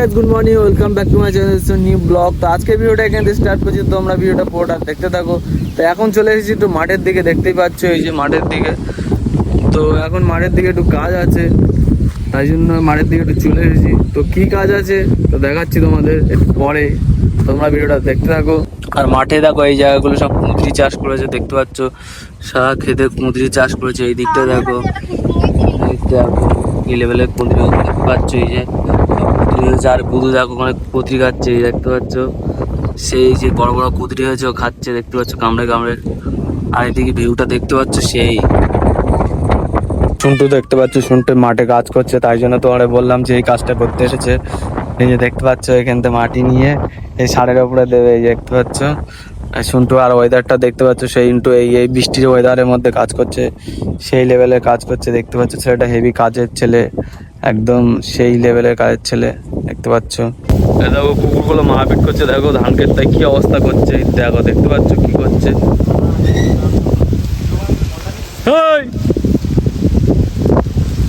Guys, good morning, welcome back to my channel new blog. তো আজকে ভিডিওটা এখান থেকে স্টার্ট করছি, তোমরা ভিডিওটা পুরোটা দেখতে থাকো। তো এখন চলে এসেছি একটু মাঠের দিকে, দেখতেই পাচ্ছ এই যে মাঠের দিকে। তো এখন মাঠের দিকে একটু কাজ আছে, তাই জন্য মাঠের দিকে একটু চলে এসেছি। তো কি কাজ আছে তো দেখাচ্ছি তোমাদের একটু পরে, তোমরা ভিডিওটা দেখতে থাকো। আর মাঠে দেখো এই জায়গাগুলো সব কুঁদরি চাষ করেছে, দেখতে পাচ্ছ সারা খেতে কুঁদরি চাষ করেছে। এই দিকটা দেখো, এই লেভেলের কুঁদরি দেখতে পাচ্ছ, এই যে যার কুদু দেখো মানে কুদরি খাচ্ছে, এই দেখতে পাচ্ছ সেই যে বড় বড় কুদরি হয়েছে ও খাচ্ছে, দেখতে পাচ্ছ কামড়ে কামড়ে। আর এদিকে ভিউটা দেখতে পাচ্ছ সেই শুনটু দেখতে পাচ্ছ, শুনটু মাঠে কাজ করছে, তাই জন্য তোমারে বললাম যে এই কাজটা করতে এসেছে। এই যে দেখতে পাচ্ছ এখান থেকে মাটি নিয়ে এই সারের ওপরে দেবে, এই দেখতে পাচ্ছ শুনটু। আর ওয়েদারটা দেখতে পাচ্ছ সেই ইন্টু এই বৃষ্টির ওয়েদারের মধ্যে কাজ করছে, সেই লেভেলে কাজ করছে, দেখতে পাচ্ছ ছেলেটা হেভি কাজের ছেলে, একদম সেই লেভেলের কাজের ছেলে, দেখতে পাচ্ছ। দেখো কুকুরগুলো মারপিট করছে, দেখো ধান ক্ষেতটা কি অবস্থা করছে, দেখো দেখতে পাচ্ছ কি করছে।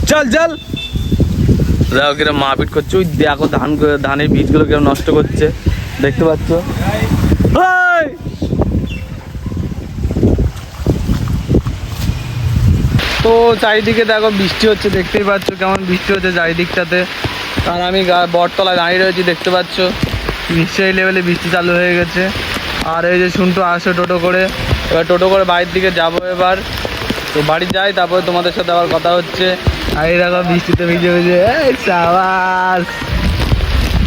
চল চল, দেখো কিরম মারপিট করছে, ওই দেখো ধানের বীজগুলো কিরম নষ্ট করছে, দেখতে পাচ্ছ। তো চারিদিকে দেখো বৃষ্টি হচ্ছে, দেখতেই পাচ্ছ কেমন বৃষ্টি হচ্ছে চারিদিকটাতে। আর আমি বটতলায় দাঁড়িয়ে রয়েছি, দেখতে পাচ্ছ সেই লেভেলে বৃষ্টি চালু হয়ে গেছে। আর এই যে শুনটু আসে টোটো করে, এবার টোটো করে বাড়ির দিকে যাবো এবার। তো বাড়ি যাই, তারপরে তোমাদের সাথে আবার কথা হচ্ছে। আর এই দেখো বৃষ্টিতে ভিজে ভিজে সাবাস।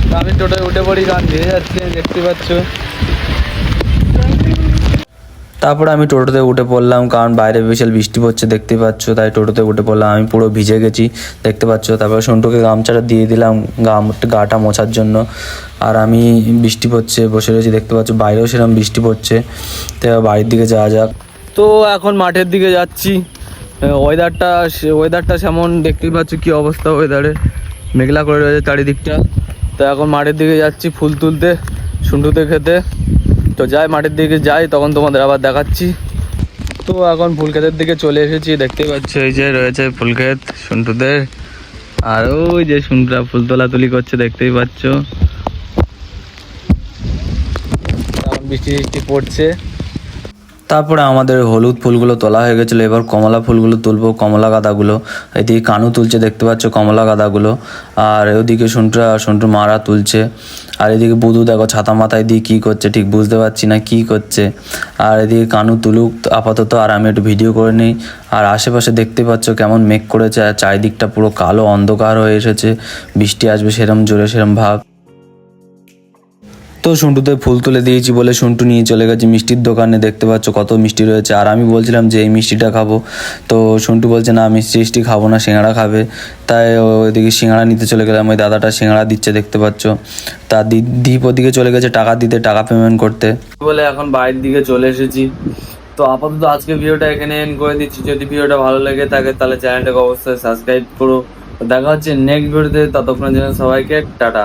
তো আমি টোটোয় উঠে পড়ি, কারণ ভিজে যাচ্ছে, দেখতে পাচ্ছ। তারপরে আমি টোটোতে উঠে পড়লাম, কারণ বাইরে বিশাল বৃষ্টি পড়ছে, দেখতে পাচ্ছ, তাই টোটোতে উঠে পড়লাম। আমি পুরো ভিজে গেছি, দেখতে পাচ্ছ। তারপরে সন্টুকে গামছাটা দিয়ে দিলাম গাটা মোছার জন্য। আর আমি বৃষ্টি পড়ছে বসে রয়েছি, দেখতে পাচ্ছ বাইরেও সেরকম বৃষ্টি পড়ছে। তো বাড়ির দিকে যাওয়া যাক। তো এখন মাঠের দিকে যাচ্ছি। ওয়েদারটা যেমন দেখতেই পাচ্ছ কি অবস্থা, ওয়েদারে মেঘলা করে রয়েছে চারিদিকটা। তো এখন মাঠের দিকে যাচ্ছি ফুল তুলতে, শুন্টুতে খেতে। তো যাই মাঠের দিকে যাই, তখন তোমাদের আবার দেখাচ্ছি। তো এখন ফুল ক্ষেতের দিকে চলে এসেছি, দেখতে পাচ্ছ এই যে রয়েছে ফুল ক্ষেত শুন্টুদের। আর ওই যে শুন্টুরা ফুল তোলাতুলি করছে, দেখতেই পাচ্ছ। এখন বৃষ্টি পড়ছে। তারপরে আমাদের হলুদ ফুলগুলো তোলা হয়ে গেছিলো, এবার কমলা ফুলগুলো তুলবো, কমলা গাঁদাগুলো। এদিকে কানু তুলছে, দেখতে পাচ্ছ কমলা গাঁদাগুলো। আর ওদিকে সন্টুর মারা তুলছে। আর এদিকে বুধু দেখো ছাতা মাথায় দিয়ে কী করছে, ঠিক বুঝতে পারছি না কী করছে। আর এদিকে কানু তুলুক আপাতত, আর আমি একটু ভিডিও করে নিই। আর আশেপাশে দেখতে পাচ্ছ কেমন মেঘ করেছে, আর চারিদিকটা পুরো কালো অন্ধকার হয়ে এসেছে, বৃষ্টি আসবে সেরম জোরে সেরম ভাব। তো শুন্টুতে ফুল তুলে দিয়েছি বলে শুন্টু নিয়ে চলে গেছে মিষ্টির দোকানে, দেখতে পাচ্ছ কত মিষ্টি রয়েছে। আর আমি বলছিলাম যে এই মিষ্টিটা খাবো, তো শুন্টু বলছে না মিষ্টি খাবো না, সিঙ্গাড়া খাবে। তাই ওইদিকে সিঙ্গাড়া নিতে চলে গেলাম, ওই দাদাটা সিঙ্গাড়া দিচ্ছে, দেখতে পাচ্ছ। তার দীপ ওদিকে চলে গেছে টাকা দিতে, টাকা পেমেন্ট করতে বলে এখন বাড়ির দিকে চলে এসেছি। তো আপাতত আজকে ভিডিওটা এখানে এন্ড করে দিচ্ছি। যদি ভিডিওটা ভালো লেগে থাকে তাহলে চ্যানেলটাকে অবশ্যই সাবস্ক্রাইব করো। দেখা হচ্ছে নেক্সট ভিডিওতে, ততক্ষণের জন্য সবাইকে টাটা।